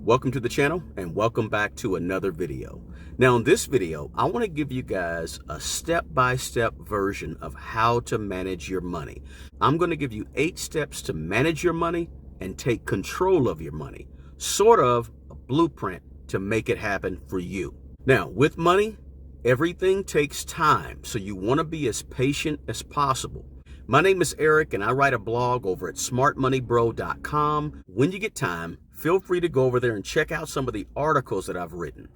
Welcome to the channel and welcome back to another video. Now in this video, I want to give you guys a step-by-step version of how to manage your money. I'm going to give you 8 steps to manage your money and take control of your money. Sort of a blueprint to make it happen for you. Now with money, everything takes time, so you want to be as patient as possible. My name is Eric and I write a blog over at smartmoneybro.com. When you get time, feel free to go over there and check out some of the articles that I've written.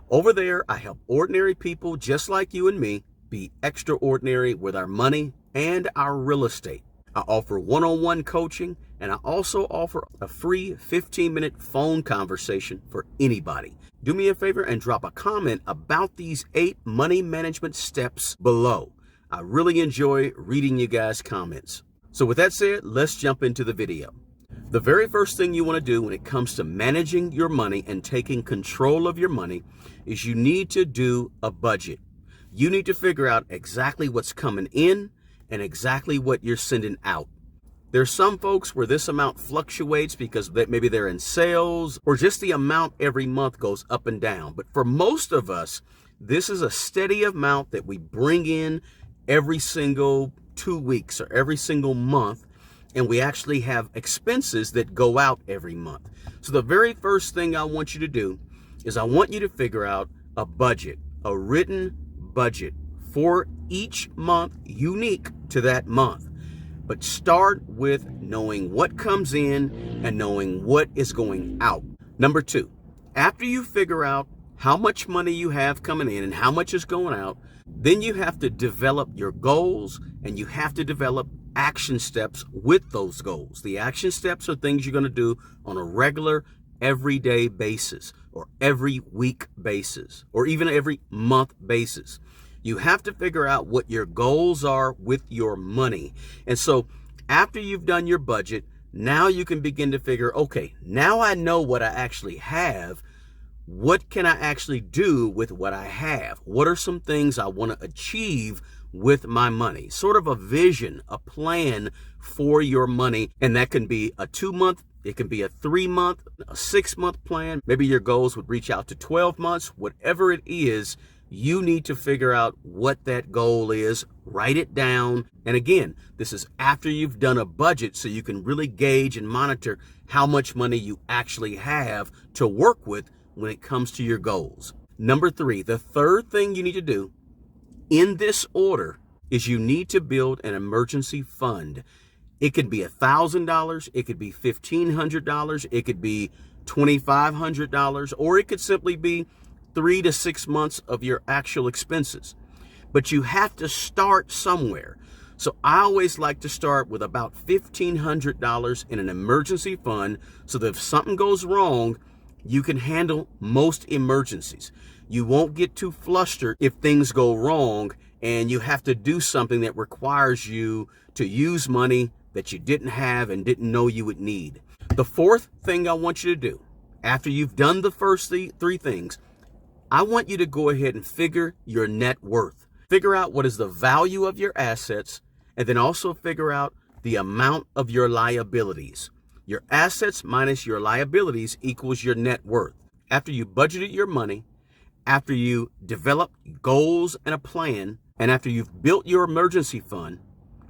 Over there, I help ordinary people just like you and me be extraordinary with our money and our real estate. I offer one-on-one coaching, and I also offer a free 15-minute phone conversation for anybody. Do me a favor and drop a comment about these 8 money management steps below. I really enjoy reading you guys' comments. So with that said, let's jump into the video. The very first thing you want to do when it comes to managing your money and taking control of your money is you need to do a budget. You need to figure out exactly what's coming in and exactly what you're sending out. There's some folks where this amount fluctuates because maybe they're in sales or just the amount every month goes up and down. But for most of us, this is a steady amount that we bring in every single 2 weeks or every single month. And we actually have expenses that go out every month. So the very first thing I want you to do is I want you to figure out a budget, a written budget for each month unique to that month. But start with knowing what comes in and knowing what is going out. Number 2, after you figure out how much money you have coming in and how much is going out, then you have to develop your goals and you have to develop action steps with those goals. The action steps are things you're going to do on a regular, everyday basis or every week basis or even every month basis. You have to figure out what your goals are with your money. And so after you've done your budget, now you can begin to figure, okay, now I know what I actually have. What can I actually do with what I have? What are some things I want to achieve with my money? Sort of a vision, a plan for your money. And that can be a 2-month, it can be a 3-month, a 6-month plan. Maybe your goals would reach out to 12 months. Whatever it is, you need to figure out what that goal is, write it down. And again, this is after you've done a budget so you can really gauge and monitor how much money you actually have to work with when it comes to your goals. Number 3, the third thing you need to do in this order is you need to build an emergency fund. It could be $1,000, it could be $1,500, it could be $2,500, or it could simply be 3 to 6 months of your actual expenses. But you have to start somewhere. So I always like to start with about $1,500 in an emergency fund so that if something goes wrong, you can handle most emergencies. You won't get too flustered if things go wrong and you have to do something that requires you to use money that you didn't have and didn't know you would need. The fourth thing I want you to do, after you've done the first 3 things, I want you to go ahead and figure your net worth. Figure out what is the value of your assets, and then also figure out the amount of your liabilities. Your assets minus your liabilities equals your net worth. After you budgeted your money, after you develop goals and a plan, and after you've built your emergency fund,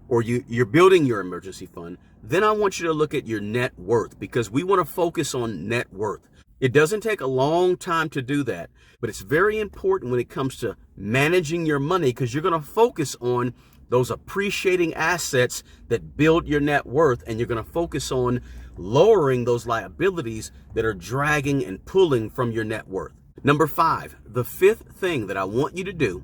or you're building your emergency fund, then I want you to look at your net worth because we want to focus on net worth. It doesn't take a long time to do that, but it's very important when it comes to managing your money because you're going to focus on those appreciating assets that build your net worth, and you're going to focus on lowering those liabilities that are dragging and pulling from your net worth. Number 5, the 5th thing that I want you to do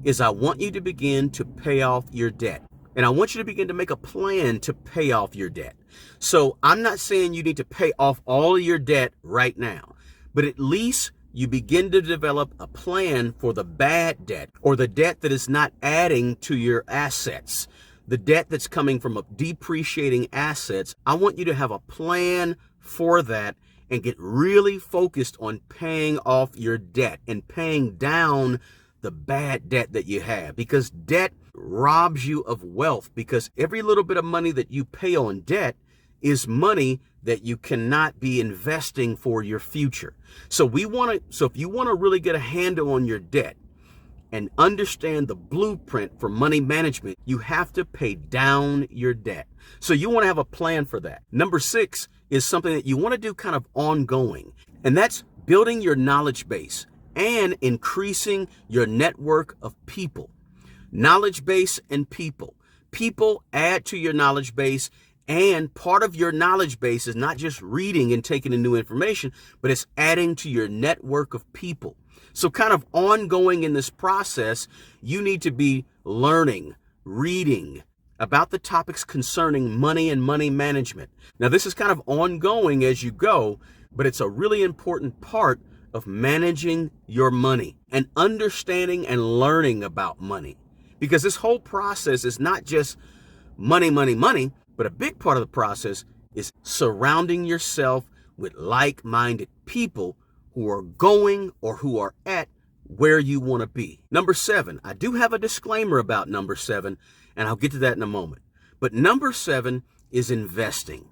is I want you to begin to pay off your debt. And I want you to begin to make a plan to pay off your debt. So I'm not saying you need to pay off all of your debt right now, but at least you begin to develop a plan for the bad debt or the debt that is not adding to your assets. The debt that's coming from depreciating assets. I want you to have a plan for that and get really focused on paying off your debt and paying down the bad debt that you have, because debt robs you of wealth, because every little bit of money that you pay on debt is money that you cannot be investing for your future. So if you want to really get a handle on your debt and understand the blueprint for money management, you have to pay down your debt. So you want to have a plan for that. Number 6 is something that you want to do kind of ongoing, and that's building your knowledge base and increasing your network of people. Knowledge base and people. People add to your knowledge base, and part of your knowledge base is not just reading and taking in new information, but it's adding to your network of people. So kind of ongoing in this process, you need to be learning, reading about the topics concerning money and money management. Now, this is kind of ongoing as you go, but it's a really important part of managing your money and understanding and learning about money. Because this whole process is not just money, money, money, but a big part of the process is surrounding yourself with like-minded people who are going or who are at where you want to be. Number 7, I do have a disclaimer about number 7, and I'll get to that in a moment. But number 7 is investing.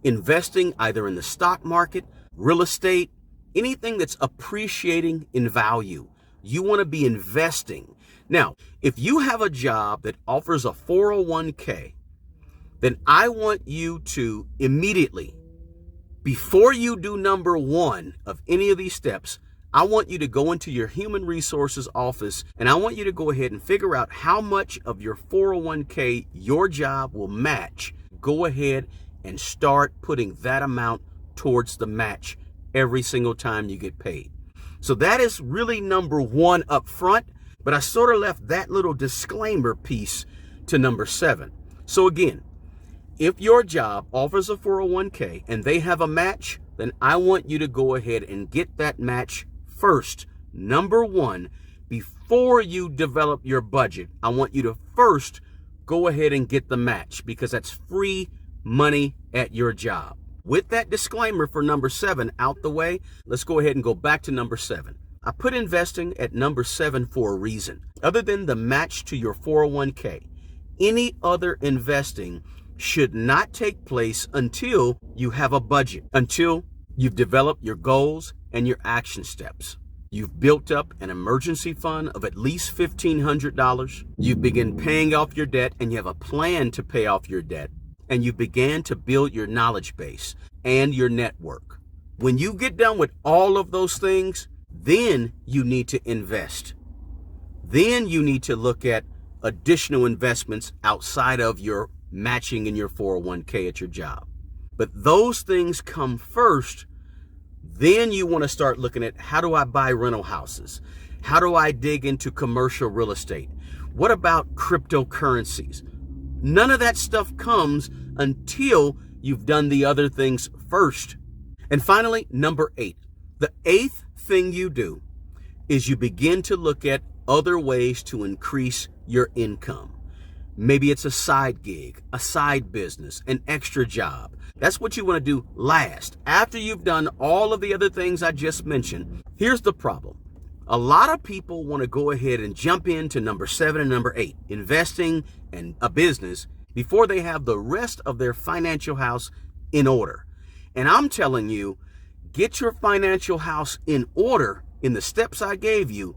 Investing either in the stock market, real estate, anything that's appreciating in value. You want to be investing. Now, if you have a job that offers a 401k, then I want you to immediately, before you do number 1 of any of these steps, I want you to go into your human resources office and I want you to go ahead and figure out how much of your 401k your job will match. Go ahead and start putting that amount towards the match every single time you get paid. So that is really number 1 up front, but I sort of left that little disclaimer piece to number 7. So again, if your job offers a 401k and they have a match, then I want you to go ahead and get that match first. Number 1, before you develop your budget, I want you to first go ahead and get the match because that's free money at your job. With that disclaimer for number 7 out the way, let's go ahead and go back to number 7. I put investing at number 7 for a reason. Other than the match to your 401k, any other investing should not take place until you have a budget, until you've developed your goals and your action steps. You've built up an emergency fund of at least $1,500. You begin paying off your debt and you have a plan to pay off your debt. And you began to build your knowledge base and your network. When you get done with all of those things, then you need to invest. Then you need to look at additional investments outside of your matching in your 401k at your job. But those things come first. Then you want to start looking at, how do I buy rental houses? How do I dig into commercial real estate? What about cryptocurrencies? None of that stuff comes until you've done the other things first. And finally, number 8. The 8th thing you do is you begin to look at other ways to increase your income. Maybe it's a side gig, a side business, an extra job. That's what you want to do last. After you've done all of the other things I just mentioned, here's the problem. A lot of people want to go ahead and jump into number 7 and number 8, investing and a business, before they have the rest of their financial house in order. And I'm telling you, get your financial house in order in the steps I gave you.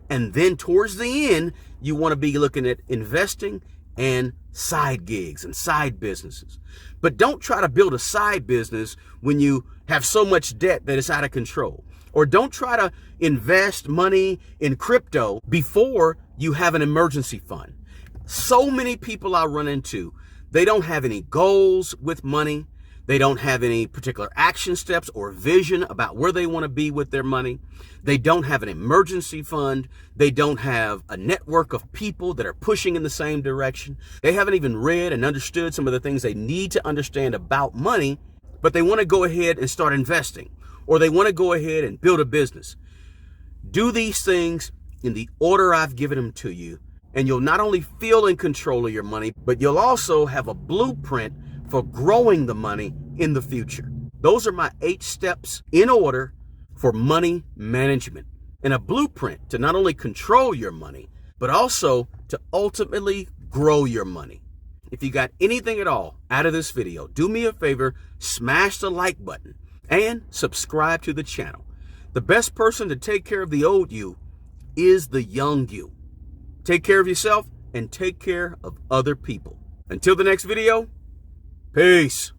And then towards the end, you want to be looking at investing and side gigs and side businesses. But don't try to build a side business when you have so much debt that it's out of control. Or don't try to invest money in crypto before you have an emergency fund. So many people I run into, they don't have any goals with money. They don't have any particular action steps or vision about where they want to be with their money. They don't have an emergency fund. They don't have a network of people that are pushing in the same direction. They haven't even read and understood some of the things they need to understand about money, but they want to go ahead and start investing, or they want to go ahead and build a business. Do these things in the order I've given them to you, and you'll not only feel in control of your money, but you'll also have a blueprint for growing the money in the future. Those are my 8 steps in order for money management, and a blueprint to not only control your money, but also to ultimately grow your money. If you got anything at all out of this video, do me a favor, smash the like button and subscribe to the channel. The best person to take care of the old you is the young you. Take care of yourself and take care of other people. Until the next video, peace.